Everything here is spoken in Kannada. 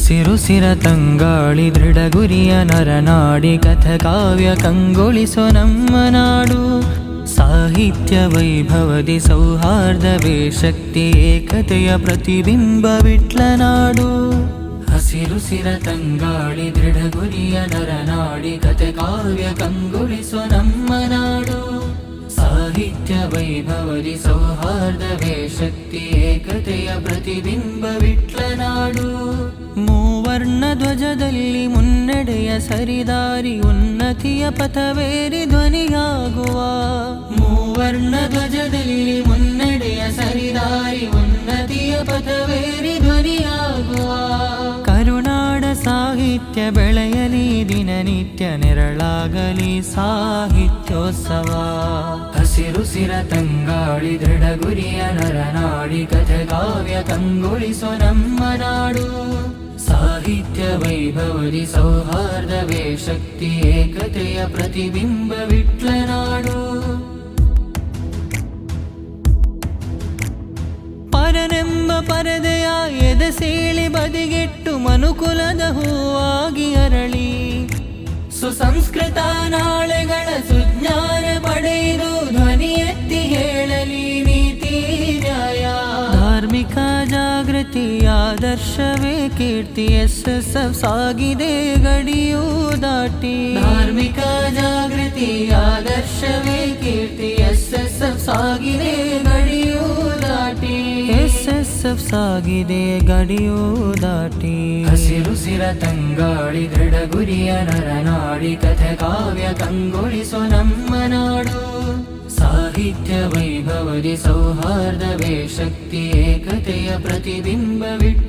ಹಸಿರುಸಿರ ತಂಗಾಳಿ ದೃಢ ಗುರಿಯ ನರನಾಡಿ ಕಥಕಾವ್ಯ ಕಂಗೊಳಿಸೋ ನಮ್ಮ ನಾಡು. ಸಾಹಿತ್ಯ ವೈಭವದಿ ಸೌಹಾರ್ದವೇ ಶಕ್ತಿ, ಏಕತೆಯ ಪ್ರತಿಬಿಂಬ ವಿಟ್ಲನಾಡು. ಹಸಿರುಸಿರ ತಂಗಾಳಿ ದೃಢ ಗುರಿಯ ನರನಾಡಿ ಕಥಕಾವ್ಯ ಕಂಗೊಳಿಸೋ ನಮ್ಮ ನಾಡು. ಸಾಹಿತ್ಯ ವೈಭವದಿ ಸೌಹಾರ್ದವೇ ಶಕ್ತಿ, ಏಕತೆಯ ಪ್ರತಿಬಿಂಬ ವಿಟ್ಲನಾಡು. ಮೂವರ್ಣ ಧ್ವಜದಲ್ಲಿ ಮುನ್ನಡೆಯ ಸರಿದಾರಿ, ಉನ್ನತಿಯ ಪಥವೇರಿ ಧ್ವನಿಯಾಗುವ. ಮೂವರ್ಣ ಧ್ವಜದಲ್ಲಿ ಮುನ್ನಡೆಯ ಸರಿದಾರಿ, ಉನ್ನತಿಯ ಪಥವೇರಿ ಧ್ವನಿಯಾಗುವ. ಕರುನಾಡ ಸಾಹಿತ್ಯ ಬೆಳೆಯಲಿ ದಿನನಿತ್ಯ, ನೆರಳಾಗಲಿ ಸಾಹಿತ್ಯೋತ್ಸವ. ಹಸಿರುಸಿರ ತಂಗಾಳಿ ದೃಢ ಗುರಿಯ ನರನಾಡಿ ಕಥಕಾವ್ಯ ಕಂಗೊಳಿಸೋ ನಮ್ಮ ನಾಡು. ಸಾಹಿತ್ಯ ವೈಭವದಿ ಸೌಹಾರ್ದವೇ ಶಕ್ತಿ, ಏಕತೆಯ ಪ್ರತಿಬಿಂಬ ವಿಟ್ಲನಾಡು. ಪರನೆಂಬ ಪರದೆಯ ಎದೆ ಸೀಳಿ ಬದಿಗೆಟ್ಟು ಮನುಕುಲದ ಹೂವಾಗಿ ಅರಳಿ, ಸುಸಂಸ್ಕೃತ ನಾಳೆಗಳ ಸುಜ್ಞಾನ ಪಡೆದು ಧ್ವನಿ ಎತ್ತಿ ಹೇಳಲಿ ನೀತಿ ನ್ಯಾಯ. ಧಾರ್ಮಿಕ ಜಾಗೃತಿ ಆದರ್ಶವೇ ಕೀರ್ತಿ, SSF ಸಾಗಿದೆ ಗಡಿಯೂ ದಾಟಿ. ಧಾರ್ಮಿಕ ಜಾಗೃತಿ ಆದರ್ಶವೇ ಕೀರ್ತಿ, SSF ಸಾಗಿದೆ ಗಡಿಯೂ ದಾಟಿ. SSF ಸಾಗಿದೆ ಗಡಿಯೂ ದಾಟಿ. ಹಸಿರುಸಿರ ತಂಗಾಳಿ ದೃಢ ಗುರಿಯ ನರನಾಡಿ ಕಥಕಾವ್ಯ ಕಂಗೊಳಿಸೋ ನಮ್ಮ ನಾಡು. ಸಾಹಿತ್ಯ ವೈಭವದಿ ಸೌಹಾರ್ದವೇ ಶಕ್ತಿ, ಏಕತೆಯ ಪ್ರತಿಬಿಂಬ ವಿಟ್ಲ